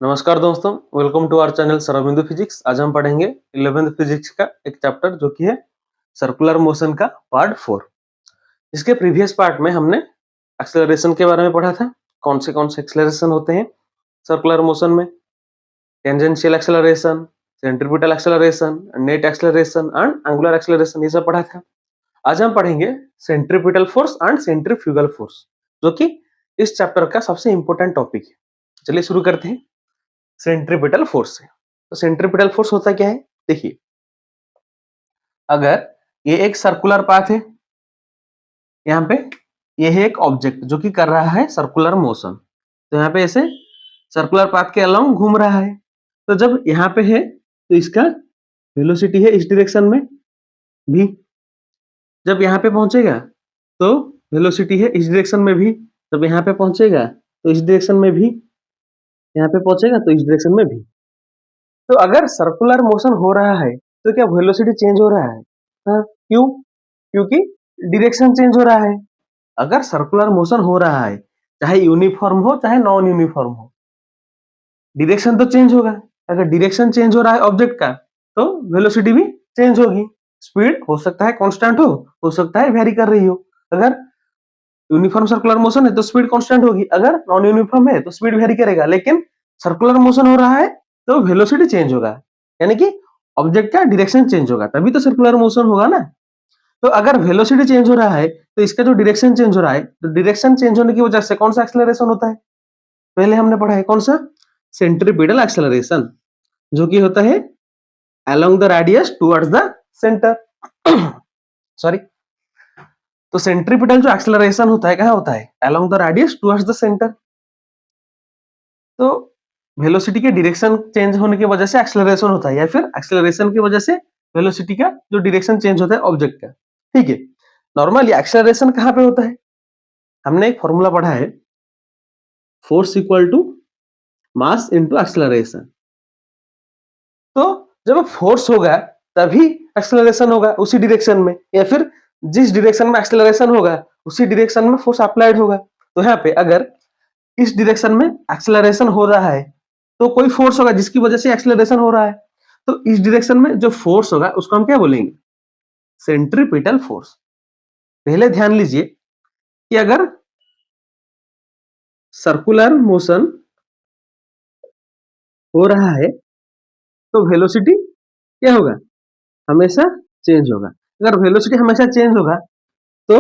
नमस्कार दोस्तों, welcome to our channel Sarbindu physics. आज हम पढ़ेंगे 11th फिजिक्स का एक चैप्टर जो कि है सर्कुलर मोशन का पार्ट 4। इसके प्रीवियस पार्ट में हमने एक्सेलरेशन के बारे में पढ़ा था। कौन से एक्सेलरेशन होते हैं सर्कुलर मोशन में, tangential acceleration, centripetal acceleration, net acceleration and angular acceleration, ये सब पढ़ा था। आज हम पढ़ेंगे centripetal force and centrifugal force, जो कि इस चैप्टर का सबसे इंपॉर्टेंट टॉपिक है। चलिए शुरू करते हैं सेंट्रीपिटल फोर्स से। तो सेंट्रीपिटल फोर्स होता क्या है, देखिए, अगर ये एक सर्कुलर पाथ है, यहाँ पे ये है एक ऑब्जेक्ट जो कि कर रहा है सर्कुलर मोशन, तो यहाँ पे ऐसे सर्कुलर पाथ के अलोंग घूम रहा है। तो जब यहाँ पे है तो इसका वेलोसिटी है इस डायरेक्शन में भी, जब यहाँ पे पहुंचेगा तो वेलोसिटी है इस डायरेक्शन में भी, जब यहाँ पे पहुंचेगा तो इस डायरेक्शन में भी, यहाँ पे पहुंचेगा तो इस डायरेक्शन में भी। तो अगर सर्कुलर मोशन हो रहा है तो क्या वेलोसिटी चेंज हो रहा है? हाँ, क्यों? क्योंकि डायरेक्शन चेंज हो रहा है। अगर सर्कुलर मोशन हो रहा है, चाहे यूनिफॉर्म हो चाहे नॉन यूनिफॉर्म हो, डायरेक्शन तो चेंज होगा। अगर डायरेक्शन चेंज हो रहा है ऑब्जेक्ट का, तो वेलोसिटी भी चेंज होगी। स्पीड हो सकता है कांस्टेंट हो सकता है वेरी कर रही हो। अगर यूनिफॉर्म सर्कुलर मोशन है तो स्पीड कांस्टेंट होगी, अगर नॉन यूनिफॉर्म है तो स्पीड वेरी करेगा। लेकिन सर्कुलर मोशन हो रहा है तो वेलोसिटी चेंज होगा, यानी कि ऑब्जेक्ट का डायरेक्शन चेंज होगा, तभी तो सर्कुलर मोशन होगा ना। तो अगर वेलोसिटी चेंज हो रहा है तो इसका जो डायरेक्शन चेंज हो रहा है, तो डायरेक्शन चेंज होने की वजह से कौन सा एक्सेलरेशन होता है? पहले हमने पढ़ा है कौन सा, सेंट्रीपिटल एक्सेलरेशन, जो कि होता है along the radius towards the centre. Sorry, तो सेंट्रीपिटल जो एक्सेलरेशन होता है कहाँ होता है? Along the radius towards the centre. तो वेलोसिटी के डायरेक्शन चेंज होने की वजह से एक्सेलरेशन होता है, या फिर एक्सेलरेशन की वजह से वेलोसिटी का जो डायरेक्शन चेंज होता है ऑब्जेक्ट का। ठीक है, नॉर्मली एक्सेलरेशन कहाँ पे होता है? हमने एक फॉर्मूला पढ़ा है, force equal to mass into acceleration. तो जब फोर्स होगा तभी एक्सेलरेशन होगा उसी डायरेक्शन में, या फिर जिस डायरेक्शन में एक्सेलरेशन होगा उसी डायरेक्शन में फोर्स अप्लाइड होगा। तो यहाँ पे अगर इस डायरेक्शन में एक्सेलरेशन हो रहा है तो कोई फोर्स होगा जिसकी वजह से एक्सेलरेशन हो रहा है, तो इस डायरेक्शन में जो फोर्स होगा उसको हम क्या बोलेंगे? Centripetal force. पहले ध्यान लीजिए कि अगर सर्कुलर मोशन हो रहा है तो वेलोसिटी क्या होगा? हमेशा चेंज होगा। अगर वेलोसिटी हमेशा चेंज होगा तो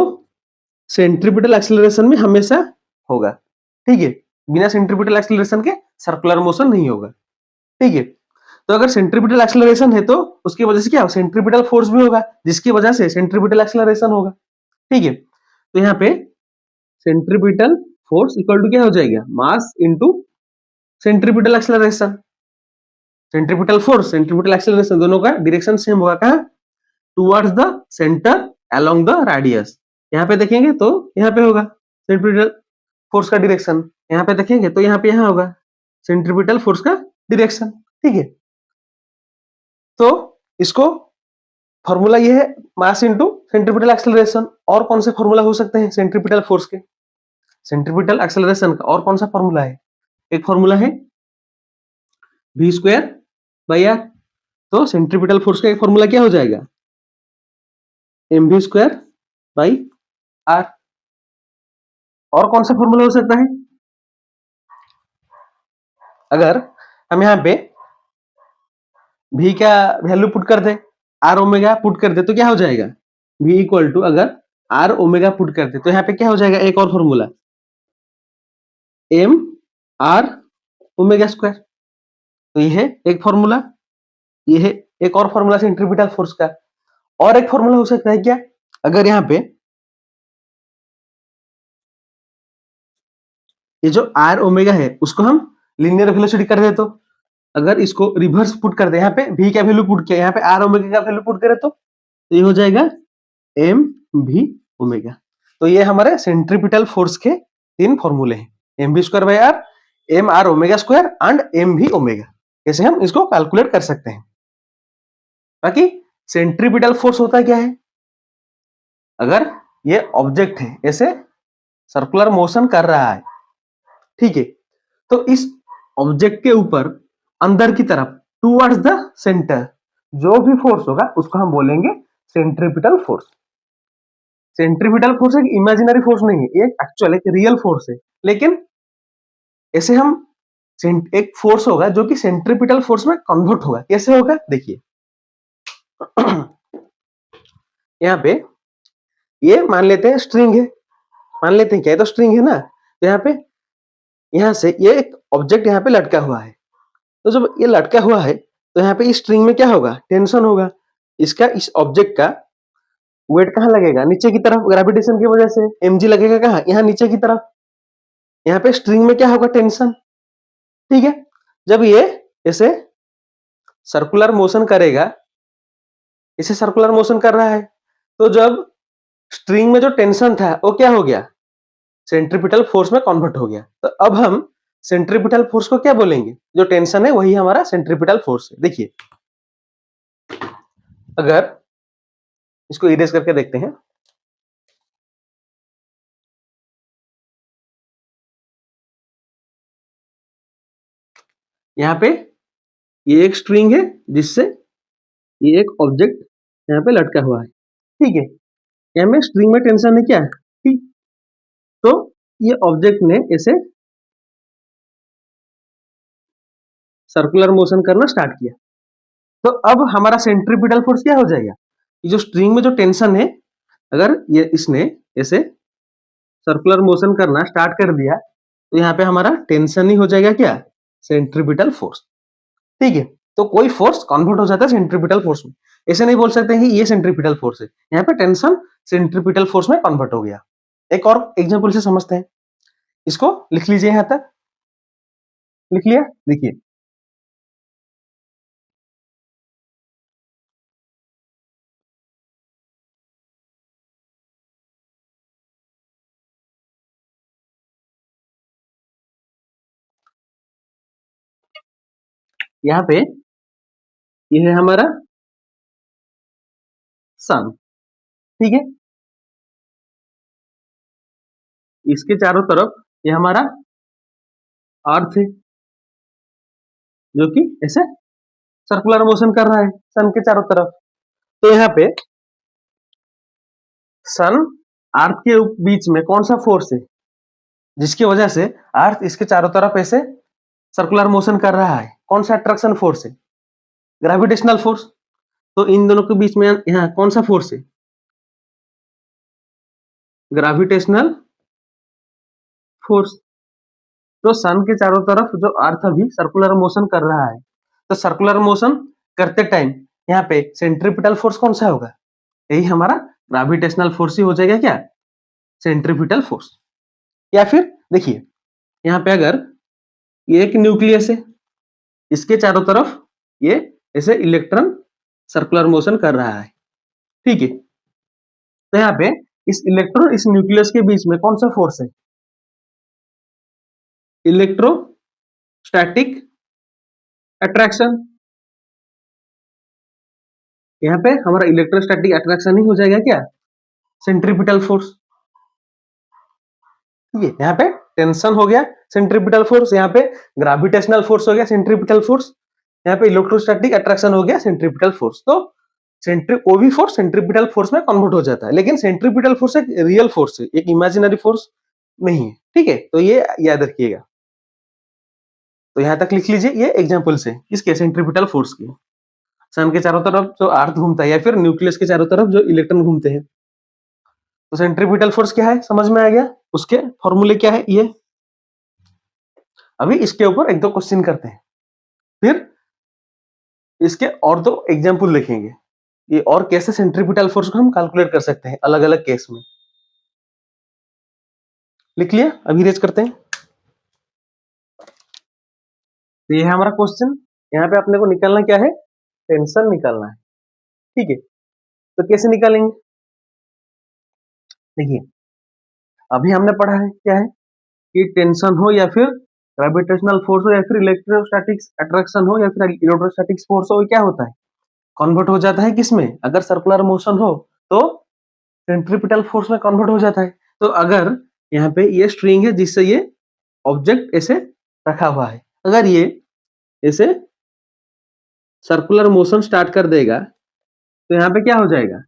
सेंट्रीपिटल एक्सेलरेशन में हमेशा होगा। ठीक है, बिना सेंट्रीपिटल एक्सेलरेशन के सर्कुलर मोशन नहीं होगा। ठीक है, तो अगर सेंट्रीपिटल एक्सेलरेशन है तो उसकी वजह से क्या होगा? सेंट्रीपिटल फोर्स भी होगा, जिसकी वजह से सेंट्रीपिटल एक्सेलरेशन होगा। ठीक है, तो यहाँ पे सेंट्रीपिटल फोर्स इक्वल टू क्या हो जाएगा? Mass into centripetal acceleration. Centripetal force, centripetal acceleration, दोनों का डायरेक्शन सेम होगा। कहाँ? Towards the centre along the radius. यहाँ पे देखेंगे तो यहाँ पे होगा सेंट्रीपिटल फोर्स का डायरेक्शन, यहाँ पे देखेंगे तो यहाँ पे यहाँ होगा सेंट्रीपिटल फोर्स का डायरेक्शन। ठीक है, तो इसको फॉर्मूला ये है मास इनटू सेंट्रीपिटल एक्सेलरेशन। और कौन से फॉर्मूला हो सकते हैं सेंट्रीपिटल फोर्स के? सेंट्रीपिटल एक्सेलरेशन का और कौन सा फॉर्मूला है? एक फॉर्मूला है v स्क्वायर बाई आर। तो सेंट्रीपिटल फोर्स का एक फॉर्मूला क्या हो जाएगा? mv square by R. और कौन सा फॉर्मूला हो सकता है? अगर हम यहाँ पे v का वैल्यू पुट कर दे, आर ओमेगा पुट कर दे, तो क्या हो जाएगा? v इक्वल टू, अगर आर ओमेगा पुट कर दे तो यहाँ पे क्या हो जाएगा? एक और formula, M are omega square. तो ये है एक फॉर्मूला, ये है एक और फॉर्मूला सेंट्रीपिटल फोर्स का। और एक फॉर्मूला हो सकता है क्या? अगर यहाँ पे ये जो आर ओमेगा है उसको हम लीनियर वेलोसिटी कर दे, तो अगर इसको रिवर्स पुट कर दे, यहाँ पे v का वैल्यू पुट किया, यहाँ पे आर ओमेगा का वैल्यू पुट करे तो ये हो जाएगा एम भी ओमेगा। तो ये हमारे सेंट्रीपिटल फोर्स के तीन फॉर्मूले हैं, M V square by R, M are omega square and M V omega. कैसे हम इसको कैलकुलेट कर सकते हैं? बाकी सेंट्रीपिटल फोर्स होता क्या है? अगर ये ऑब्जेक्ट है ऐसे सर्कुलर मोशन कर रहा है, ठीक है, तो इस ऑब्जेक्ट के ऊपर अंदर की तरफ टूवर्ड्स द सेंटर जो भी फोर्स होगा उसको हम बोलेंगे सेंट्रीपिटल फोर्स। सेंट्रीपिटल फोर्स एक इमेजिनरी फोर्स नहीं है, ये एक्चुअल एक रियल फोर्स है, लेकिन ऐसे हम एक फोर्स होगा जो कि सेंट्रीपिटल फोर्स में कन्वर्ट होगा। कैसे होगा देखिए यहाँ पे ये मान लेते हैं स्ट्रिंग है, मान लेते हैं क्या है तो स्ट्रिंग है ना, तो यहाँ पे यहाँ से ये एक ऑब्जेक्ट यहाँ पे लटका हुआ है, तो जब ये लटका हुआ है तो यहाँ पे इस स्ट्रिंग में क्या होगा, टेंशन होगा। इसका इस ऑब्जेक्ट का वेट कहाँ लगेगा, नीचे की तरफ, ग्रेविटेशन की वजह से mg लगेगा कहाँ, यहाँ नीचे की तरफ। यहाँ पे स्ट्रिंग में क्या होगा, टेंशन। ठीक है, जब ये ऐसे सर्कुलर मोशन करेगा, इसे सर्कुलर मोशन कर रहा है, तो जब स्ट्रिंग में जो टेंशन था वो क्या हो गया, सेंट्रीपिटल फोर्स में कन्वर्ट हो गया। तो अब हम सेंट्रीपिटल फोर्स को क्या बोलेंगे, जो टेंशन है वही हमारा सेंट्रीपिटल फोर्स है। देखिए अगर इसको इरेज करके देखते हैं, यहाँ पे ये एक स्ट्रिंग है जिससे ये एक ऑब्जेक्ट यहाँ पे लटका हुआ है। ठीक है, यहाँ में स्ट्रिंग में टेंशन है क्या, ठीक, तो ये ऑब्जेक्ट ने ऐसे सर्कुलर मोशन करना स्टार्ट किया, तो अब हमारा सेंट्रीपिटल फोर्स क्या हो जाएगा, ये जो स्ट्रिंग में जो टेंशन है, अगर ये इसने ऐसे सर्कुलर मोशन करना स्टार्ट कर दिया तो यहाँ पे हमारा टेंशन ही हो जाएगा क्या, सेंट्रीपिटल फोर्स। ठीक है, तो कोई फोर्स कन्वर्ट हो जाता है सेंट्रीपिटल फोर्स में। ऐसे नहीं बोल सकते कि ये सेंट्रीपिटल फोर्स है, यहाँ पे टेंशन सेंट्रीपिटल फोर्स में कन्वर्ट हो गया। एक और एग्जांपल से समझते हैं, इसको लिख लीजिए, यहां तक लिख लिया। देखिए यहाँ पे ये है हमारा सन, ठीक है, इसके चारों तरफ ये हमारा अर्थ है जो कि ऐसे सर्कुलर मोशन कर रहा है सन के चारों तरफ। तो यहाँ पे सन अर्थ के बीच में कौन सा फोर्स है जिसकी वजह से अर्थ इसके चारों तरफ ऐसे सर्कुलर मोशन कर रहा है, कौन सा अट्रैक्शन फोर्स है, ग्रेविटेशनल फोर्स। तो इन दोनों के बीच में यहाँ कौन सा फोर्स है, ग्रेविटेशनल फोर्स। तो सन के चारों तरफ जो अर्थ अभी सर्कुलर मोशन कर रहा है, तो सर्कुलर मोशन करते टाइम यहाँ पे सेंट्रीपिटल फोर्स कौन सा होगा, यही हमारा ग्रेविटेशनल फोर्स ही हो जाएगा क्या, सेंट्रीपिटल फोर्स। या फिर देखिए यहाँ पे अगर ये एक न्यूक्लियस है, इसके चारों तरफ ये ऐसे इलेक्ट्रॉन सर्कुलर मोशन कर रहा है, ठीक है, तो यहाँ पे इस इलेक्ट्रॉन इस न्यूक्लियस के बीच में कौन सा फोर्स है, इलेक्ट्रोस्टैटिक अट्रैक्शन। यहाँ पे हमारा इलेक्ट्रोस्टैटिक अट्रैक्शन ही हो जाएगा क्या, सेंट्रीपिटल फोर्स। ठीक है, यहाँ पे टेंशन हो गया सेंट्रीपिटल फोर्स, यहाँ पे ग्रेविटेशनल फोर्स हो गया सेंट्रीपिटल फोर्स, यहाँ पे इलेक्ट्रोस्टैटिक अट्रैक्शन हो गया सेंट्रीपिटल फोर्स। तो कोई भी फोर्स सेंट्रीपिटल फोर्स में कन्वर्ट हो जाता है, लेकिन सेंट्रीपिटल फोर्स एक रियल फोर्स है, एक इमेजिनरी फोर्स नहीं है। ठीक है, तो ये याद रखिएगा। तो यहां तक लिख लीजिए ये एग्जांपल से किसके, सेंट्रीपिटल फोर्स की। सन के चारों तरफ जो अर्थ घूमता है या फिर न्यूक्लियस के चारों तरफ जो इलेक्ट्रॉन घूमते हैं, तो सेंट्रीपिटल फोर्स क्या है समझ में आ गया, उसके फॉर्मूले क्या है ये। अभी इसके ऊपर एक दो क्वेश्चन करते हैं, फिर इसके और दो एग्जाम्पल लिखेंगे, ये और कैसे सेंट्रीपिटल फोर्स को हम कैलकुलेट कर सकते हैं अलग अलग केस में। लिख लिया, अभी रेज करते हैं। तो ये है हमारा क्वेश्चन, यहाँ पे अपने को निकालना क्या है, टेंशन निकालना है। ठीक है, तो कैसे निकालेंगे, देखिए अभी हमने पढ़ा है क्या है कि टेंशन हो या फिर ग्रेविटेशनल फोर्स हो या फिर इलेक्ट्रोस्टैटिक अट्रैक्शन हो या फिर इलेक्ट्रोस्टैटिक फोर्स हो, क्या होता है, कन्वर्ट हो जाता है किसमें, अगर सर्कुलर मोशन हो तो सेंट्रीपिटल फोर्स में कन्वर्ट हो जाता है। तो अगर यहाँ पे ये स्ट्रिंग है जिससे ये ऑब्जेक्ट ऐसे रखा हुआ है, अगर ये इसे सर्कुलर मोशन स्टार्ट कर देगा तो यहाँ पे क्या हो जाएगा,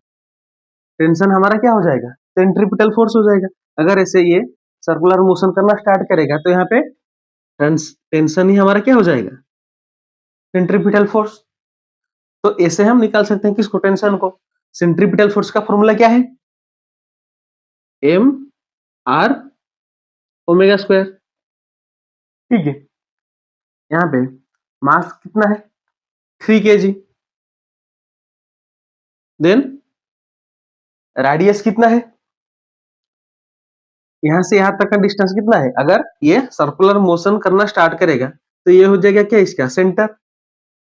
टेंशन हमारा क्या हो जाएगा, सेंट्रीपिटल फोर्स हो जाएगा। अगर ऐसे ये सर्कुलर मोशन करना स्टार्ट करेगा तो यहाँ पे टेंशन ही हमारा क्या हो जाएगा, सेंट्रीपिटल फोर्स। तो ऐसे हम निकाल सकते हैं किसको, टेंशन को। सेंट्रीपिटल फोर्स का फॉर्मूला क्या है, एम आर ओमेगा स्क्वायर। ठीक है, यहाँ पे मास कितना है, 3 kg। देन रेडियस कितना है, यहां से यहां तक का डिस्टेंस कितना है। अगर ये सर्कुलर मोशन करना स्टार्ट करेगा तो ये हो जाएगा क्या, इसका सेंटर।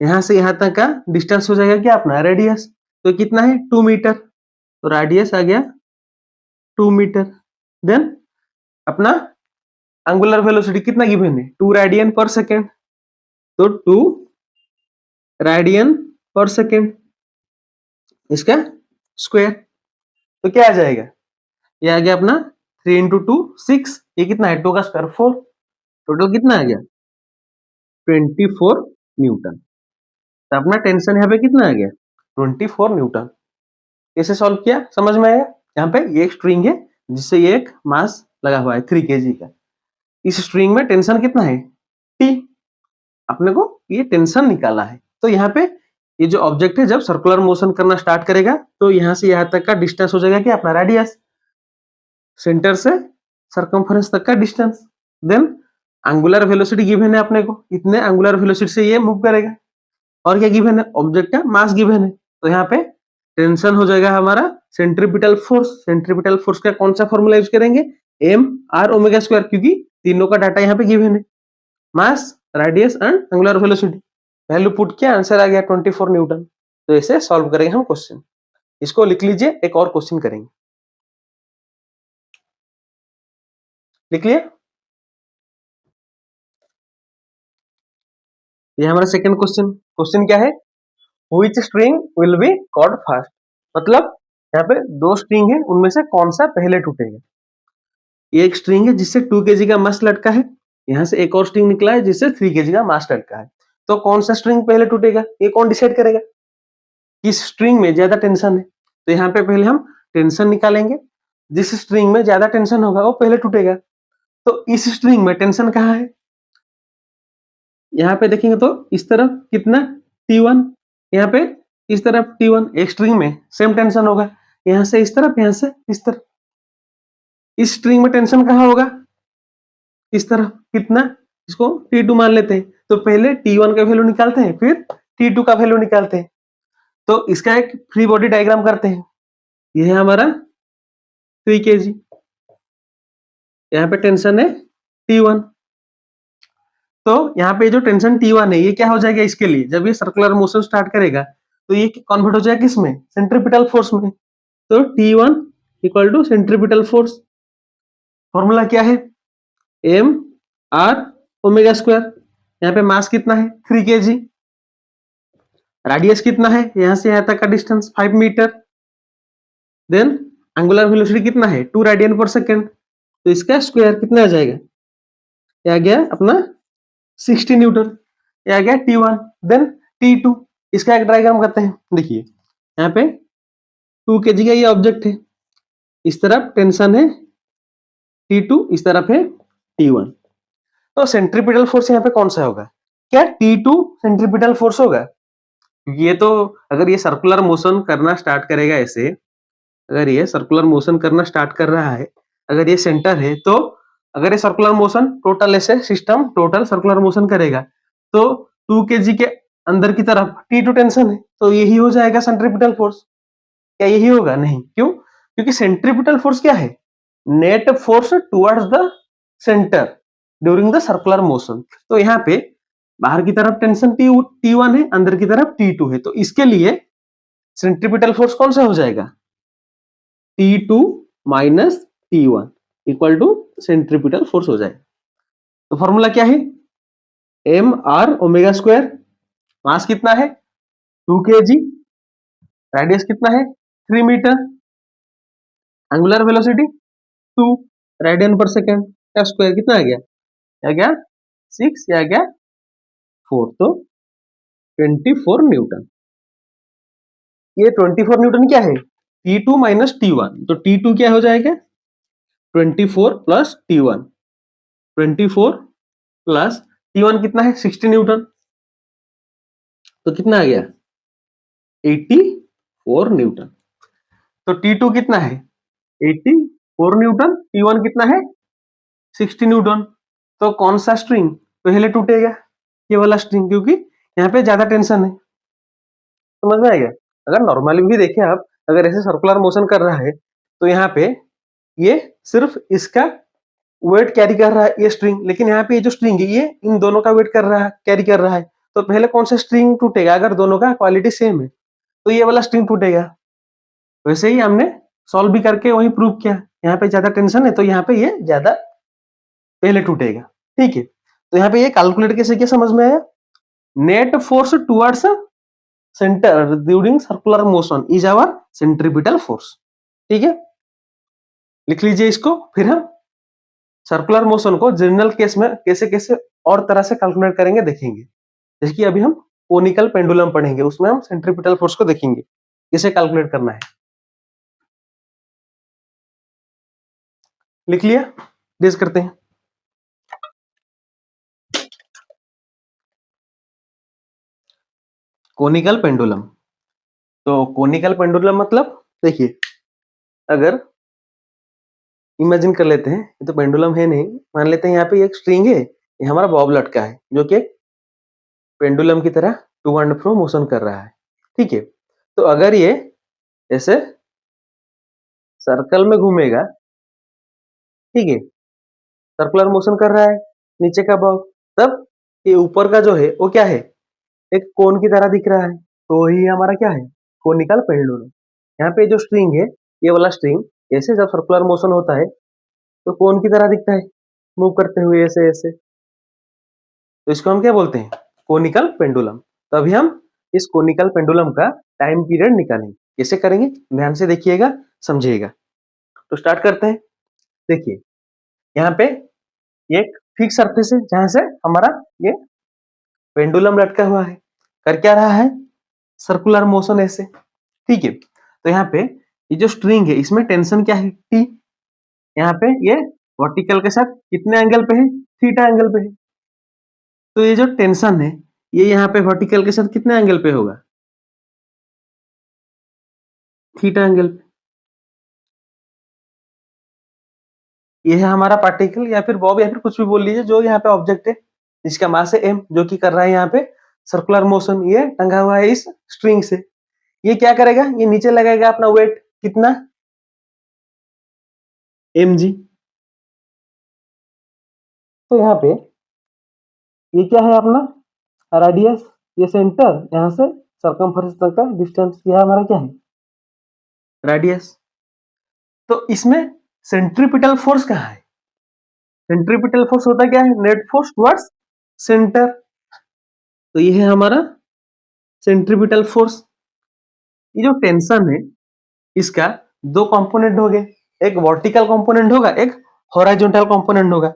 यहां से यहां तक का डिस्टेंस हो जाएगा क्या, अपना रेडियस। तो कितना है, 2 मीटर। तो रेडियस आ गया 2 मीटर। देन अपना एंगुलर वेलोसिटी कितना गिवन है, 2 रेडियन पर सेकेंड। तो 2 रेडियन पर सेकेंड इसका स्क्वायर। तो क्या आ जाएगा, ये आ गया अपना 3 इंटू 2 6। ये कितना है, 2 का स्क्वायर 4। टोटल कितना आ गया, 24 न्यूटन। तो अपना टेंशन यहाँ पे कितना आ गया, 24 न्यूटन। कैसे सॉल्व किया, समझ में आया। यहाँ पे ये एक स्ट्रिंग है जिससे ये एक मास लगा हुआ है 3 kg का। इस स्ट्रिंग में टेंशन कितना है, T। अपने को ये टेंशन निकाला है। तो यहाँ पे ये जो ऑब्जेक्ट है जब सर्कुलर मोशन करना स्टार्ट करेगा तो यहाँ से यहाँ तक का डिस्टेंस हो जाएगा कि अपना रेडियस, सेंटर से सर्कमफरेंस तक का distance. Then angular velocity given है अपने को, इतने एंगुलर वेलोसिटी से ये मूव करेगा। और क्या गिवन है, ऑब्जेक्ट का मास गिवन है। तो यहाँ पे टेंशन हो जाएगा हमारा सेंट्रीपिटल फोर्स। सेंट्रीपिटल फोर्स का कौन सा फॉर्मूला यूज करेंगे, एम आर ओमेगा स्क्वायर, क्योंकि तीनों का डाटा यहाँ पे गिवन है, mass, radius and angular velocity. Value put किया, आंसर आ गया 24 न्यूटन। तो इसे सॉल्व करेंगे हम क्वेश्चन। इसको लिख लीजिए, एक और क्वेश्चन करेंगे। लिख लिया, ये हमारा सेकंड क्वेश्चन। क्वेश्चन क्या है, which string will be caught first. मतलब यहाँ पे 2 स्ट्रिंग है, उनमें से कौन सा पहले टूटेगा। ये एक स्ट्रिंग है जिससे 2 kg का मास लटका है, यहाँ से एक और स्ट्रिंग निकला है जिससे 3 kg का मास लटका है। तो कौन सा स्ट्रिंग पहले टूटेगा, ये कौन डिसाइड करेगा, किस स्ट्रिंग में ज्यादा टेंशन है। तो यहाँ पे पहले हम टेंशन निकालेंगे, जिस स्ट्रिंग में ज्यादा टेंशन होगा वो पहले टूटेगा। तो इस स्ट्रिंग में टेंशन कहाँ है, यहाँ पे देखेंगे तो इस तरफ कितना, T1। यहाँ पे इस तरफ T1। एक स्ट्रिंग में सेम टेंशन होगा, यहाँ से इस तरफ, यहाँ से इस तरफ। इस स्ट्रिंग में टेंशन कहाँ होगा, इस तरफ कितना, इसको T2 मान लेते हैं। तो पहले T1 का वैल्यू निकालते हैं, फिर T2 का वैल्यू निकालते हैं। तो इसका एक फ्री बॉडी डायग्राम करते हैं। यह है हमारा 3 kg, यहाँ पे टेंशन है T1। तो यहाँ पे जो टेंशन T1 है ये क्या हो जाएगा, इसके लिए जब ये सर्कुलर मोशन स्टार्ट करेगा तो ये कन्वर्ट हो जाएगा किसमें, सेंट्रीपिटल फोर्स में। तो T1 equal to centripetal force. Formula क्या है, एम आर ओमेगा स्क्वायर। यहाँ पे मास कितना है, 3 kg। रेडियस कितना है, यहाँ से यहाँ तक का distance 5 metre. Then angular velocity कितना है, 2 रेडियन पर सेकेंड। तो इसका स्क्वायर कितना आ जाएगा, ये आ गया अपना 60 न्यूटन। ये आ गया T1। देन T2, इसका एक डायग्राम करते हैं। देखिए यहाँ पे 2 kg का ये ऑब्जेक्ट है, इस तरफ टेंशन है T2, इस तरफ है T1। तो सेंट्रीपिटल फोर्स यहाँ पे कौन सा होगा, क्या T2 सेंट्रीपिटल फोर्स होगा। ये तो अगर ये सर्कुलर मोशन करना स्टार्ट करेगा ऐसे, अगर ये सर्कुलर मोशन करना स्टार्ट कर रहा है, अगर ये सेंटर है, तो अगर ये सर्कुलर मोशन टोटल ऐसे सिस्टम टोटल सर्कुलर मोशन करेगा तो 2 kg के अंदर की तरफ T2 टेंशन है, तो यही हो जाएगा सेंट्रीपिटल फोर्स। क्या यही होगा, नहीं, क्यों, क्योंकि सेंट्रीपिटल फोर्स क्या है, net force towards the centre during the circular motion. तो यहाँ पे बाहर की तरफ टेंशन T1 है, अंदर की तरफ T2 है। तो इसके लिए सेंट्रीपिटल फोर्स कौन सा हो जाएगा, T2 minus T1 equal to centripetal force हो जाएगा। तो फॉर्मूला क्या है, M are omega square. Mass कितना है, 2 kg। रेडियस कितना है, 3 मीटर। एंगुलर वेलोसिटी 2 रेडियन पर सेकेंड का स्क्वायर कितना आ गया, 6, या गया 4, तो 24 न्यूटन। ये 24 न्यूटन क्या है? T2 माइनस T1, तो T2 क्या हो जाएगा? 24 प्लस T1, 24 प्लस T1 कितना है? 60 न्यूटन, तो कितना आ गया? 84 न्यूटन। तो T2 कितना है? 84 न्यूटन, T1 कितना है? 60 न्यूटन। तो कौन सा स्ट्रिंग पहले टूटेगा? ये वाला स्ट्रिंग, क्योंकि यहाँ पे ज्यादा टेंशन है। समझ में आएगा? अगर नॉर्मली भी देखें आप, अगर ऐसे सर्कुलर मोशन कर रहा है तो यहाँ पे ये सिर्फ इसका वेट कैरी कर रहा है ये स्ट्रिंग, लेकिन यहाँ पे ये जो स्ट्रिंग है ये इन दोनों का वेट कर रहा है, कैरी कर रहा है। तो पहले कौन सा स्ट्रिंग टूटेगा? अगर दोनों का क्वालिटी सेम है तो ये वाला स्ट्रिंग टूटेगा। वैसे ही हमने सॉल्व भी करके वही प्रूव किया, यहाँ पे ज्यादा टेंशन है तो यहाँ पे ये ज्यादा पहले टूटेगा। ठीक है, तो यहाँ पे ये कैलकुलेट कैसे किया समझ में आया? Net force towards centre during circular motion is our centripetal force. ठीक है, लिख लीजिए इसको। फिर हम सर्कुलर मोशन को जनरल केस में कैसे कैसे और तरह से कैलकुलेट करेंगे देखेंगे। जैसे कि अभी हम कोनिकल पेंडुलम पढ़ेंगे, उसमें हम सेंट्रीपिटल फोर्स को देखेंगे कैसे कैलकुलेट करना है। लिख लिया? डिस्कस करते हैं। कोनिकल पेंडुलम, तो कोनिकल पेंडुलम मतलब देखिए, अगर इमेजिन कर लेते हैं, ये तो पेंडुलम है नहीं, मान लेते हैं यहाँ पे एक स्ट्रिंग है, ये हमारा बॉब लटका है जो कि पेंडुलम की तरह टू एंड फ्रो मोशन कर रहा है। ठीक है, तो अगर ये ऐसे सर्कल में घूमेगा, ठीक है, सर्कुलर मोशन कर रहा है नीचे का बॉब, तब ये ऊपर का जो है वो क्या है? एक कोन की तरह दिख रहा है, तो वही हमारा क्या है? Conical pendulum. यहाँ पे जो स्ट्रिंग है, ये वाला स्ट्रिंग ऐसे जब सर्कुलर मोशन होता है तो कोन की तरह दिखता है, मूव करते हुए ऐसे ऐसे, तो इसको हम क्या बोलते हैं? Conical pendulum. तो अभी हम इस कोनिकल पेंडुलम का टाइम पीरियड निकालेंगे। कैसे करेंगे ध्यान से देखिएगा, समझिएगा। तो स्टार्ट करते हैं। देखिए, यहाँ पे एक फिक्स सरफेस है जहां से हमारा ये पेंडुलम लटका हुआ है, कर क्या रहा है? सर्कुलर मोशन ऐसे। ठीक है, तो यहाँ पे ये जो स्ट्रिंग है इसमें टेंशन क्या है? टी। यहाँ पे ये वर्टिकल के साथ कितने एंगल पे है? थीटा एंगल पे है। तो ये जो टेंशन है ये यहाँ पे वर्टिकल के साथ कितने एंगल पे होगा? थीटा एंगल पे। ये है हमारा पार्टिकल या फिर बॉब या फिर कुछ भी बोल लीजिए, जो यहाँ पे ऑब्जेक्ट है जिसका मास है m, जो कि कर रहा है यहाँ पे सर्कुलर मोशन, ये टंगा हुआ है इस स्ट्रिंग से। ये क्या करेगा? ये नीचे लगाएगा अपना वेट, कितना? mg। तो यहाँ पे ये क्या है अपना रेडियस, ये सेंटर यहाँ से सर्कमफरेंस तक का डिस्टेंस, यह हमारा क्या है? रेडियस। तो इसमें सेंट्रीपिटल फोर्स कहाँ है? सेंट्रीपिटल फोर्स होता क्या है? Net force towards centre. तो ये है हमारा सेंट्रीपिटल फोर्स। ये जो टेंशन है इसका दो कंपोनेंट हो गए, एक वर्टिकल कंपोनेंट होगा, एक हॉरिजॉन्टल कंपोनेंट होगा।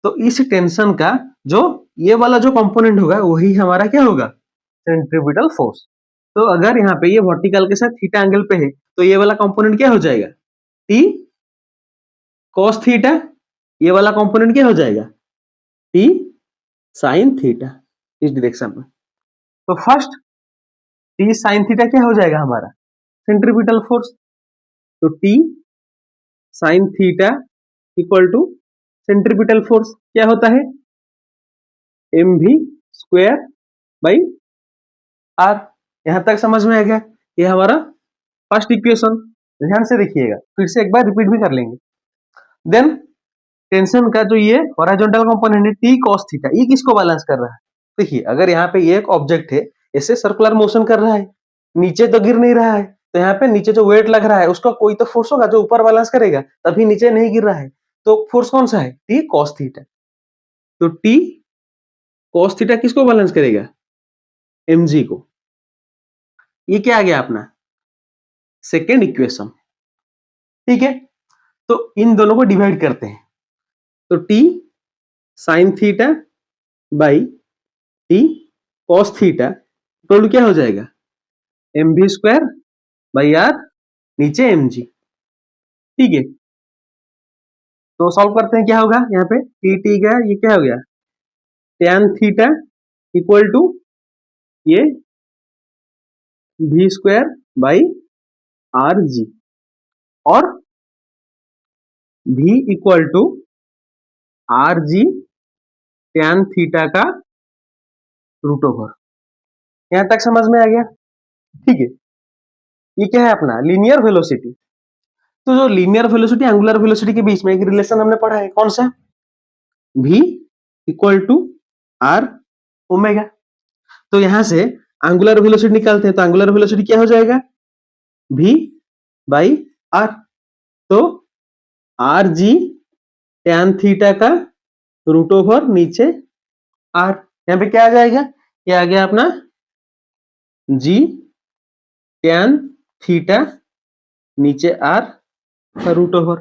तो इस टेंशन का जो ये वाला जो कंपोनेंट होगा वही हमारा क्या होगा? Centripetal force. तो अगर यहाँ पे ये वर्टिकल के साथ थीटा एंगल पे है तो ये वाला कंपोनेंट क्या हो जाएगा? T cos theta. ये वाला कंपोनेंट क्या हो जाएगा? टी साइन थीटा, इस डायरेक्शन में। तो फर्स्ट टी साइन थीटा क्या हो जाएगा हमारा? Centripetal force. तो T sine theta equal to centripetal force क्या होता है? mv square by r. यहां तक समझ में आ गया? ये हमारा फर्स्ट इक्वेशन। ध्यान से देखिएगा, फिर से एक बार रिपीट भी कर लेंगे। देन टेंशन का जो ये हॉरिजॉन्टल कंपोनेंट है टी कॉस थीटा, ये किसको बैलेंस कर रहा है? देखिए, अगर यहाँ पे ये एक ऑब्जेक्ट है ऐसे सर्कुलर मोशन कर रहा है, नीचे तो गिर नहीं रहा है, तो यहाँ पे नीचे जो वेट लग रहा है उसका कोई तो फोर्स होगा जो ऊपर बैलेंस करेगा, तभी नीचे नहीं गिर रहा है। तो फोर्स कौन सा है? T cos theta. तो टी कॉस थीटा किसको बैलेंस करेगा? mg को। ये क्या आ गया अपना सेकेंड इक्वेशन। ठीक है, तो इन दोनों को डिवाइड करते हैं। तो T sine theta by T cos theta equal to क्या हो जाएगा, M V square by R नीचे एम जी। ठीक है, तो सॉल्व करते हैं, क्या होगा यहाँ पे टी टी का ये क्या हो गया, tan थीटा इक्वल टू ये V square by R G, और v equal to R G tan theta का रूट ओवर। यहां तक समझ में आ गया। ठीक है, ये क्या है अपना लीनियर वेलोसिटी। तो जो लीनियर वेलोसिटी एंगुलर वेलोसिटी के बीच में एक रिलेशन हमने पढ़ा है, कौन सा, v equal to R omega. तो यहां से एंगुलर वेलोसिटी निकालते हैं, तो एंगुलर वेलोसिटी क्या हो जाएगा, v बाई आर। तो आर जी tan थीटा का रूट ओवर नीचे आर, यहाँ पे क्या आ जाएगा, ये आ गया अपना जी tan थीटा नीचे आर का रूट ओवर।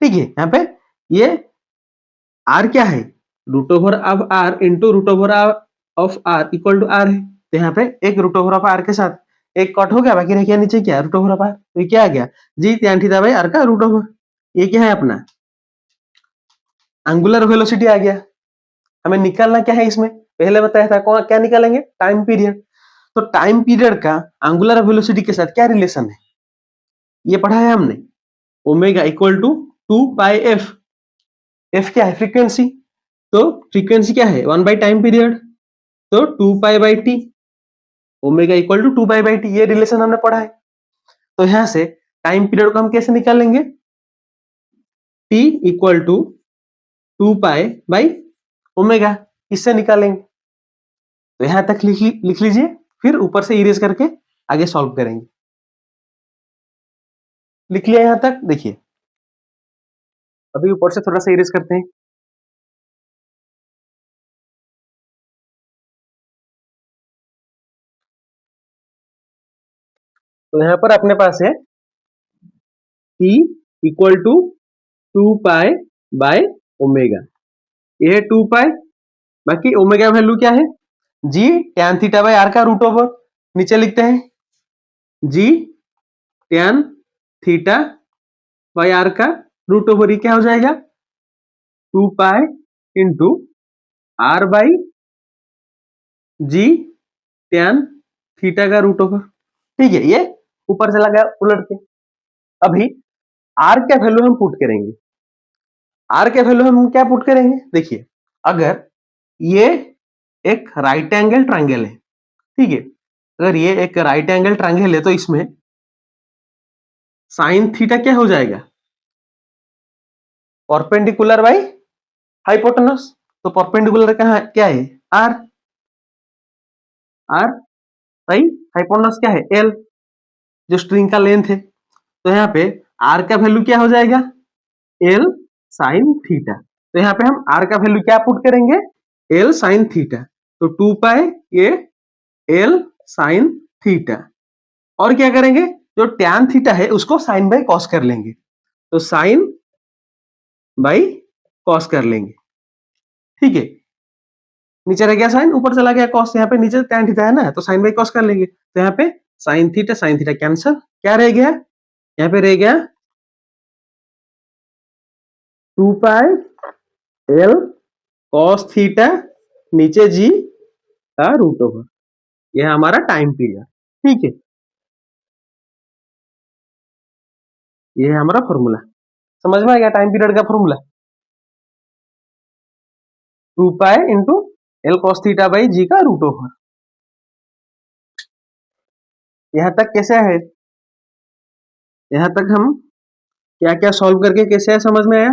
ठीक है, यहाँ पे ये आर क्या है, root over of R into root over of R equal to R है। तो यहाँ पे एक रूट ओवर ऑफ आर के साथ एक कट हो गया, बाकी रह गया नीचे क्या, रूट ओवर ऑफ आर। तो ये क्या आ गया, जी tan थीटा बाई आर का रूट ओवर। ये क्या है अपना एंगुलर वेलोसिटी आ गया। हमें निकालना क्या है इसमें, पहले बताया था कौन क्या निकालेंगे, टाइम पीरियड। तो टाइम पीरियड का एंगुलर वेलोसिटी के साथ क्या रिलेशन है, ये पढ़ा है हमने, omega equal to 2 pi F. F क्या है, फ्रीक्वेंसी। तो फ्रीक्वेंसी क्या है, 1 बाई टाइम पीरियड, तो 2 pi by T, omega equal to 2 pi by T, ये रिलेशन हमने पढ़ा है। तो यहां से टाइम पीरियड को हम कैसे निकालेंगे, T equal to 2 pi by omega, इससे निकालेंगे। तो यहां तक लिख लीजिए, फिर ऊपर से इरेज करके आगे सॉल्व करेंगे। लिख लिया यहां तक, देखिए अभी ऊपर से थोड़ा सा इरेज करते हैं। तो यहां पर अपने पास है t equal to 2 pi by omega, ये है 2 पाई, बाकी ओमेगा वैल्यू क्या है, G tan theta by R का रूट ओवर। नीचे लिखते हैं G tan theta by R का रूट ओवर, ये क्या हो जाएगा 2 pi into R by G tan theta का रूट ओवर। ठीक है, ये ऊपर चला गया उलट के। अभी आर का वैल्यू हम पुट करेंगे, आर के वैल्यू हम क्या पुट करेंगे, देखिए अगर ये एक राइट एंगल ट्रायंगल है, ठीक है, अगर ये एक राइट एंगल ट्रायंगल है तो इसमें साइन थीटा क्या हो जाएगा, परपेंडिकुलर बाई हाइपोटेनस। तो परपेंडिकुलर कहां क्या है, आर, आर बाई हाइपोटेनस क्या है, एल, जो स्ट्रिंग का लेंथ है। तो यहाँ पे आर का वैल्यू क्या हो जाएगा, एल साइन थीटा। तो यहाँ पे हम आर का वैल्यू क्या पुट करेंगे, एल साइन थीटा। तो 2 पाई ये एल साइन थीटा, और क्या करेंगे, जो टैन थीटा है उसको साइन बाई कॉस कर लेंगे, तो साइन बाई कॉस कर लेंगे। ठीक है, नीचे रह गया साइन, ऊपर चला गया कॉस, यहाँ पे नीचे टैन थीटा है ना, तो साइन बाई कॉस कर लेंगे। तो यहाँ पे साइन थीटा कैंसल, क्या रह गया, यहाँ पे रह गया 2 पाई एल कॉस थीटा नीचे जी का रूट ओवर, यह है हमारा टाइम पीरियड। ठीक है, ये है हमारा फॉर्मूला। समझ में आ गया टाइम पीरियड का formula, 2 pi into l cos theta by g का रूट ओवर। यहां तक कैसे है, यहां तक हम क्या क्या सॉल्व करके कैसे है समझ में आया।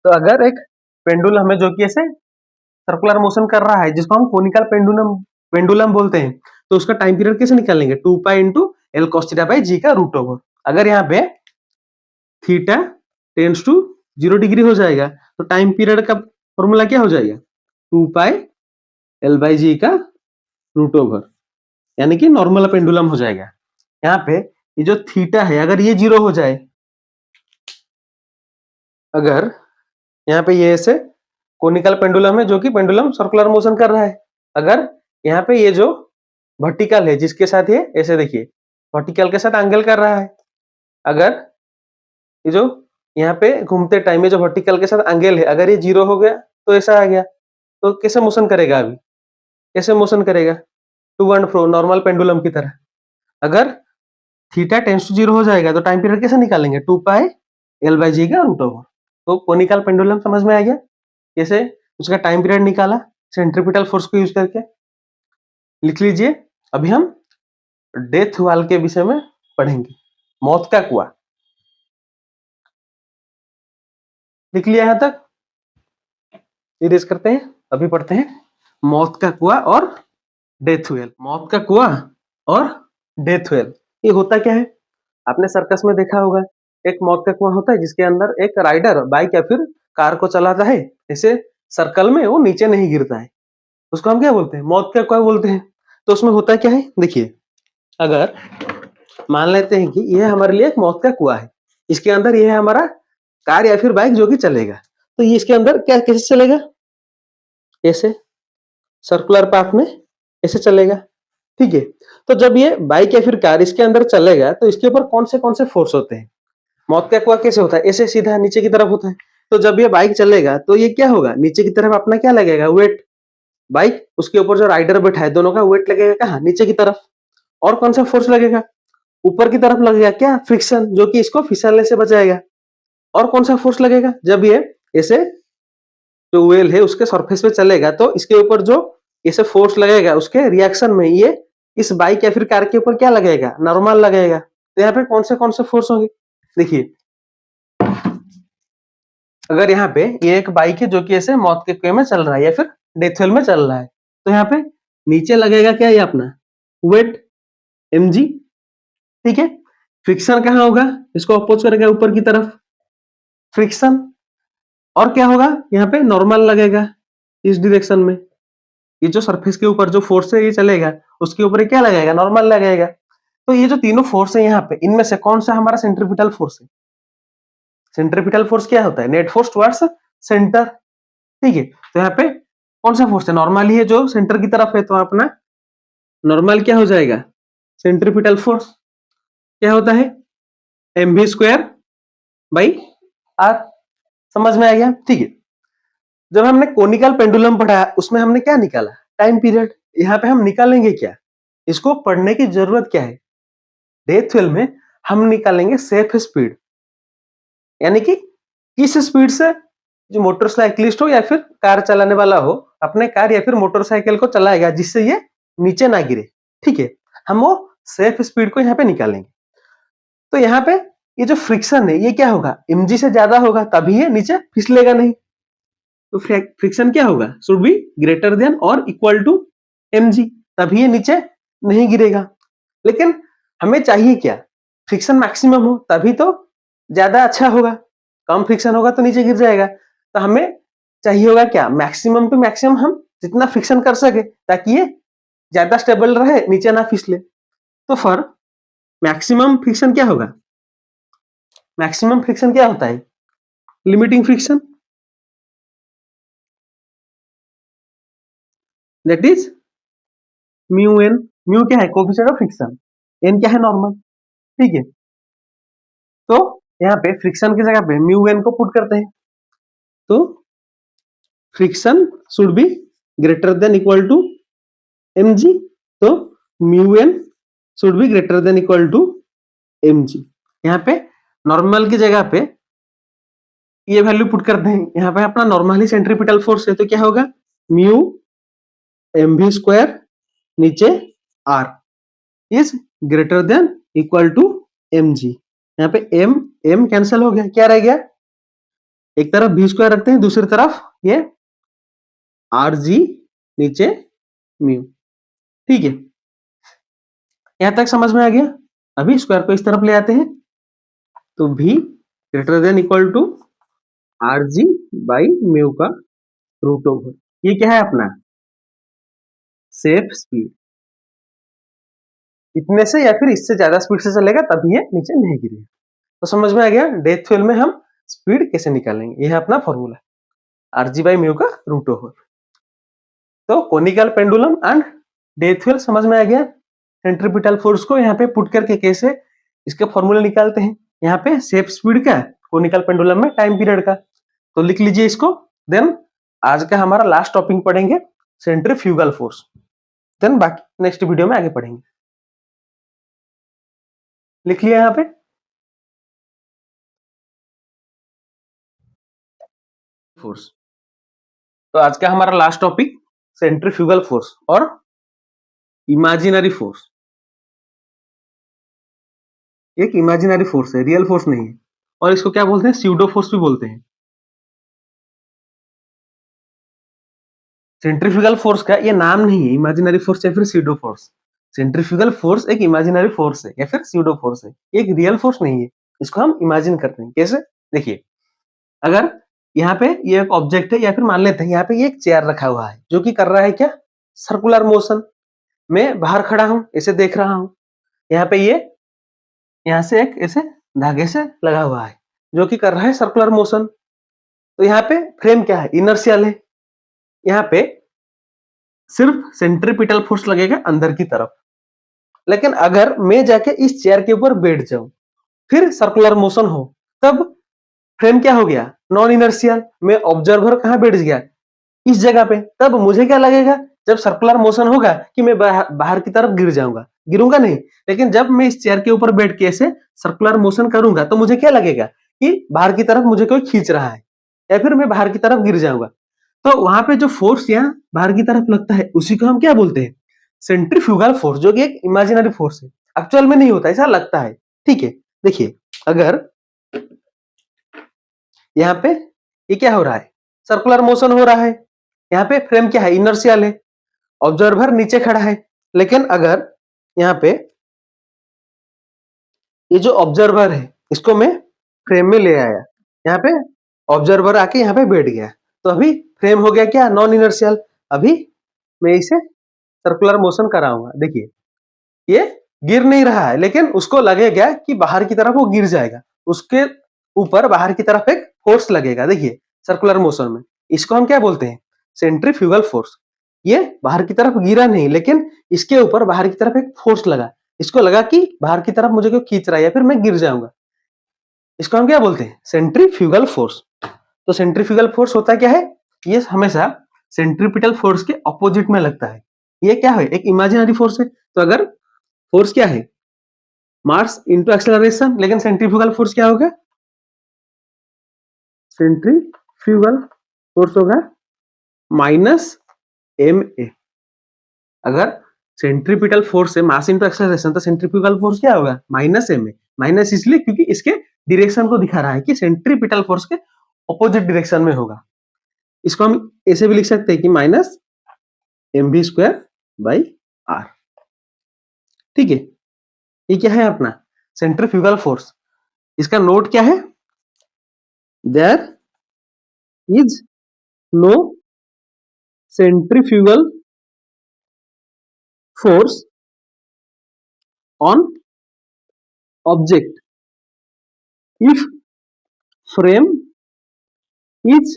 तो अगर एक पेंडुलम है जो कि ऐसे सर्कुलर मोशन कर रहा है, जिसको हम कोनिकल पेंडुलम पेंडुलम बोलते हैं, तो उसका टाइम पीरियड कैसे निकालेंगे, 2 pi into l cos theta by g का रूट ओवर। अगर यहाँ पे थीटा टेंस टू 0 डिग्री हो जाएगा, तो टाइम पीरियड का फॉर्मूला क्या हो जाएगा, 2 पाई एल बाई जी का रूट ओवर, यानी कि नॉर्मल पेंडुलम हो जाएगा। यहाँ पे ये जो थीटा है अगर ये 0 हो जाए, अगर यहाँ पे ये ऐसे कोनिकल पेंडुलम है जो कि पेंडुलम सर्कुलर मोशन कर रहा है। अगर यहाँ पे ये जो वर्टिकल है जिसके साथ ये ऐसे देखिए वर्टिकल के साथ एंगल कर रहा है, अगर ये जो यहाँ पे घूमते टाइम में जो वर्टिकल के साथ एंगल है अगर ये 0 हो गया तो ऐसा आ गया, तो कैसे मोशन करेगा? अभी कैसे मोशन करेगा? To and fro normal pendulum की तरह। अगर थीटा टेंस टू 0 हो जाएगा तो टाइम पीरियड कैसे निकालेंगे? 2 पाई एल बाई जी का रूट ओवर। तो कोनिकल पेंडुलम समझ में आ गया कैसे उसका टाइम पीरियड निकाला सेंट्रीपिटल फोर्स को यूज करके। लिख लीजिए। अभी हम डेथ वाल के विषय में पढ़ेंगे। मौत का कुआं लिख लिया यहां तक, इरेज करते हैं। अभी पढ़ते हैं मौत का कुआं और डेथ व्हेल। मौत का कुआं और डेथ व्हेल ये होता क्या है? आपने सर्कस में देखा होगा, एक मौत का कुआं होता है जिसके अंदर एक राइडर बाइक या फिर कार को चलाता है, ऐसे सर्कल में वो नीचे नहीं गिरता है, उसको हम क्या बोलते हैं? मौत का कुआं बोलते हैं। तो उसमें होता क्या है देखिए, अगर मान लेते हैं कि यह हमारे लिए एक मौत का कुआं है, इसके अंदर यह है हमारा कार या फिर बाइक जो कि चलेगा, तो ये इसके अंदर क्या कैसे चलेगा? ऐसे सर्कुलर पाथ में ऐसे चलेगा, ठीक है। तो जब ये बाइक या फिर कार इसके अंदर चलेगा तो इसके ऊपर कौन से फोर्स होते हैं? मौत का कुआं कैसे होता है? ऐसे सीधा नीचे की तरफ होता है। तो जब ये बाइक चलेगा तो ये क्या होगा? नीचे की तरफ अपना क्या लगेगा? वेट। बाइक उसके ऊपर जो राइडर बैठा है दोनों का वेट लगेगा कहाँ? नीचे की तरफ। और कौन सा फोर्स लगेगा? ऊपर की तरफ लगेगा क्या? फ्रिक्शन, जो कि इसको फिसलने से बचाएगा। और कौन सा फोर्स लगेगा? जब ये ऐसे जो व्हील है उसके सरफेस पे चलेगा तो इसके ऊपर जो ऐसे फोर्स लगेगा उसके रिएक्शन में ये इस बाइक या फिर कार के ऊपर क्या लगेगा? नॉर्मल लगेगा। तो यहाँ पे कौन से फोर्स होंगे? देखिए, अगर यहाँ पे ये एक बाइक है जो कि ऐसे मौत के कुएं में चल रहा है या फिर डेथ व्हील में चल रहा है, तो यहाँ पे नीचे लगेगा क्या? ये अपना वेट mg, ठीक है। फ्रिक्शन कहाँ होगा? इसको अपोज करेगा ऊपर की तरफ, फ्रिक्शन। और क्या होगा? यहाँ पे नॉर्मल लगेगा इस डायरेक्शन में। ये जो सरफेस के ऊपर जो फोर्स है ये चलेगा, उसके ऊपर क्या लगेगा? नॉर्मल लगेगा। तो ये जो तीनों फोर्स है यहाँ पे, इनमें से कौन सा हमारा सेंट्रीपिटल फोर्स है? सेंट्रीपिटल फोर्स क्या होता है? नेट फोर्स टुवर्ड्स सेंटर, ठीक है। तो यहाँ पे कौन सा फोर्स है? नॉर्मल ही है जो सेंटर की तरफ है, तो अपना नॉर्मल क्या हो जाएगा? सेंट्रीपिटल फोर्स क्या होता है? mv square by R. समझ में आ गया? ठीक है। जब हमने कोनिकल पेंडुलम पढ़ा उसमें हमने क्या निकाला? Time period. यहाँ पे हम निकालेंगे क्या? इसको पढ़ने की जरूरत क्या है? डेथ व्हील में हम निकालेंगे सेफ स्पीड, यानी कि किस स्पीड से जो मोटरसाइकिलिस्ट हो या फिर कार चलाने वाला हो अपने कार या फिर मोटरसाइकिल को चलाएगा जिससे ये नीचे ना गिरे, ठीक है। हम वो सेफ स्पीड को यहाँ पे निकालेंगे। तो यहाँ पे ये जो फ्रिक्शन है ये क्या होगा? mg से ज्यादा होगा तभी ये नीचे फिसलेगा नहीं। तो फ्रिक्शन क्या होगा? शुड बी ग्रेटर देन और इक्वल टू mg, तभी ये नीचे नहीं गिरेगा। लेकिन हमें चाहिए क्या? फ्रिक्शन मैक्सिमम हो तभी तो ज्यादा अच्छा होगा, कम फ्रिक्शन होगा तो नीचे गिर जाएगा। तो हमें चाहिए होगा क्या? मैक्सिमम टू मैक्सिमम हम जितना फ्रिक्शन कर सके ताकि ये ज्यादा स्टेबल रहे, नीचे ना फिसले। तो फॉर मैक्सिमम फ्रिक्शन क्या होगा? मैक्सिमम फ्रिक्शन क्या होता है? Limiting friction, that is mu N. Mu क्या है? Coefficient of friction. एन क्या है? नॉर्मल, ठीक है। तो यहाँ पे फ्रिक्शन की जगह पे म्यू एन को पुट करते हैं, तो friction should be greater than equal to mg। तो mu N should be greater than equal to mg। यहाँ पे नॉर्मल की जगह पे ये वैल्यू पुट करते हैं। यहाँ पे अपना नॉर्मल ही सेंट्रीपिटल फोर्स है, तो क्या होगा? म्यू mv स्क्वायर नीचे r is greater than equal to mg। यहाँ पे m कैंसिल हो गया, क्या रह गया? एक तरफ v स्क्वायर रखते हैं, दूसरी तरफ ये rg नीचे म्यू, ठीक है। यहां तक समझ में आ गया? अभी स्क्वायर को इस तरफ ले आते हैं, तो v greater than equal to rg by mu का रूट ओवर। ये क्या है? अपना सेफ स्पीड। इतने से या फिर इससे ज्यादा स्पीड से चलेगा तभी ये नीचे नहीं गिरेगा। तो समझ में आ गया डेथ व्हील में हम स्पीड कैसे निकालेंगे। यह है अपना फॉर्मूला। Rg/μ का रूट ओवर। तो conical pendulum and death wheel समझ में आ गया। सेंट्रीपिटल फोर्स को यहाँ पे पुट करके कैसे इसके फॉर्मूले निकालते हैं। यहाँ पे शेप स्पीड का, कोनिकल पेंडुलम में टाइम पीरियड का, तो लिख लीजिए इसको। देन आज का हमारा लास्ट टॉपिक पढ़ेंगे सेंट्रीफ्यूगल फोर्स। देन बाकी नेक्स्ट वीडियो में आगे पढ़ेंगे। लिख लिया यहाँ पे फोर्स। तो आज का हमारा लास्ट टॉपिक सेंट्रीफ्यूगल फोर्स और इमेजिनरी फोर्स। एक इमेजिनरी फोर्स है, रियल फोर्स नहीं है, और इसको क्या बोलते हैं, स्यूडो फोर्स भी बोलते हैं। सेंट्रीफ्यूगल फोर्स का ये नाम नहीं है, इमेजिनरी फोर्स या फिर स्यूडो फोर्स। सेंट्रीफ्यूगल फोर्स एक इमेजिनरी फोर्स है या फिर स्यूडो फोर्स है, एक रियल फोर्स नहीं है। इसको हम इमेजिन करते हैं। कैसे? देखिए, अगर यहाँ पे ये एक ऑब्जेक्ट है, या फिर मान लेते हैं यहाँ पे ये एक चेयर रखा हुआ है जो कि कर रहा है क्या, सर्कुलर मोशन। मैं बाहर खड़ा हूं, ऐसे देख रहा हूं, यहाँ पे ये यहाँ से एक ऐसे धागे से लगा हुआ है जो कि कर रहा है सर्कुलर मोशन। तो यहाँ पे फ्रेम क्या है, इनर्शियल है। यहाँ पे सिर्फ सेंट्रीपिटल फोर्स लगेगा अंदर की तरफ। लेकिन अगर मैं जाके इस चेयर के ऊपर बैठ जाऊं, फिर सर्कुलर मोशन हो, तब फ्रेम क्या हो गया, नॉन इनर्शियल। मैं ऑब्जर्वर कहां बैठ गया, इस जगह पे। तब मुझे क्या लगेगा, जब सर्कुलर मोशन होगा, कि मैं बाहर की तरफ गिर जाऊंगा। गिरूंगा नहीं, लेकिन जब मैं इस चेयर के ऊपर बैठ के ऐसे सर्कुलर मोशन करूंगा, तो मुझे क्या लगेगा कि बाहर की तरफ मुझे कोई खींच रहा है, या फिर मैं बाहर की तरफ गिर जाऊंगा। तो वहां पे जो फोर्स यहाँ बाहर की तरफ लगता है, उसी को हम क्या बोलते हैं, सेंट्रीफ्यूगल फोर्स, जो कि एक इमेजिनरी फोर्स है। एक्चुअल में नहीं होता, ऐसा लगता है। ठीक है, देखिए, अगर यहाँ पे ये क्या हो रहा है, सर्कुलर मोशन हो रहा है, यहाँ पे फ्रेम क्या है, इनर्शियल है, ऑब्जर्वर नीचे खड़ा है। लेकिन अगर यहाँ पे ये जो ऑब्जर्वर है, इसको मैं फ्रेम में ले आया, यहाँ पे ऑब्जर्वर आके यहाँ पे बैठ गया, तो अभी फ्रेम हो गया क्या, नॉन इनर्शियल। अभी मैं इसे सर्कुलर मोशन कराऊंगा। देखिए, ये गिर नहीं रहा है, लेकिन उसको लगेगा कि बाहर की तरफ वो गिर जाएगा। उसके ऊपर बाहर की तरफ एक फोर्स लगेगा, देखिए, सर्कुलर मोशन में। इसको हम क्या बोलते हैं, सेंट्रीफ्यूगल फोर्स। ये बाहर की तरफ गिरा नहीं, लेकिन इसके ऊपर बाहर की तरफ एक फोर्स लगा। इसको लगा कि बाहर की तरफ मुझे कोई खींच रहा है, या फिर मैं गिर जाऊंगा। इसको हम क्या बोलते हैं, सेंट्रीफ्यूगल फोर्स। तो सेंट्रीफ्यूगल फोर्स होता क्या है, ये हमेशा सेंट्रीपिटल फोर्स के ऑपोजिट में लगता है। ये क्या है, एक इमेजिनरी फोर्स है। तो अगर फोर्स क्या है, मास इनटू एक्सेलरेशन, लेकिन सेंट्रीफ्यूगल फोर्स क्या होगा, सेंट्रीफ्यूगल फोर्स होगा माइनस एम ए। अगर सेंट्रीपिटल फोर्स है मास इनटू एक्सेलरेशन, तो सेंट्रीफ्यूगल फोर्स क्या होगा, माइनस एम ए। माइनस इसलिए क्योंकि इसके डायरेक्शन को दिखा रहा है कि सेंट्रीपिटल फोर्स के ऑपोजिट डायरेक्शन में होगा। इसको हम ऐसे भी लिख सकते हैं कि minus M V square by R. ठीक है, ये क्या है अपना सेंट्रीफ्यूगल फोर्स। इसका नोट क्या है, there is no centrifugal force on object if frame is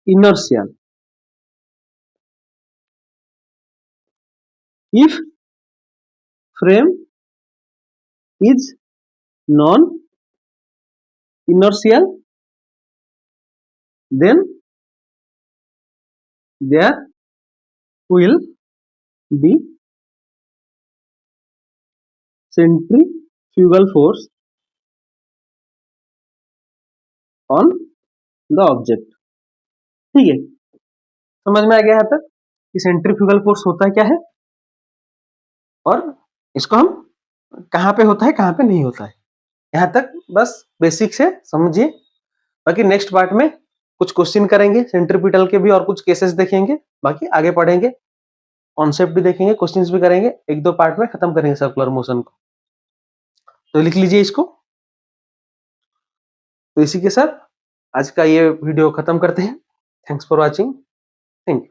inertial. If frame is non inertial, then there will be centrifugal force on the object. ठीक है, समझ में आ गया यहाँ तक कि सेंट्रीफ्यूगल फोर्स होता है क्या है, और इसको हम कहाँ पे होता है, कहाँ पे नहीं होता है। यहाँ तक बस बेसिक से समझिए। बाकी नेक्स्ट पार्ट में कुछ क्वेश्चन करेंगे सेंट्रीपिटल के भी, और कुछ केसेस देखेंगे। बाकी आगे पढ़ेंगे, कॉन्सेप्ट भी देखेंगे, क्वेश्चंस भी करेंगे। एक दो पार्ट में खत्म करेंगे सर्कुलर मोशन को। तो लिख लीजिए इसको। तो इसी के साथ आज का ये वीडियो खत्म करते हैं। Thanks for watching. Thank you.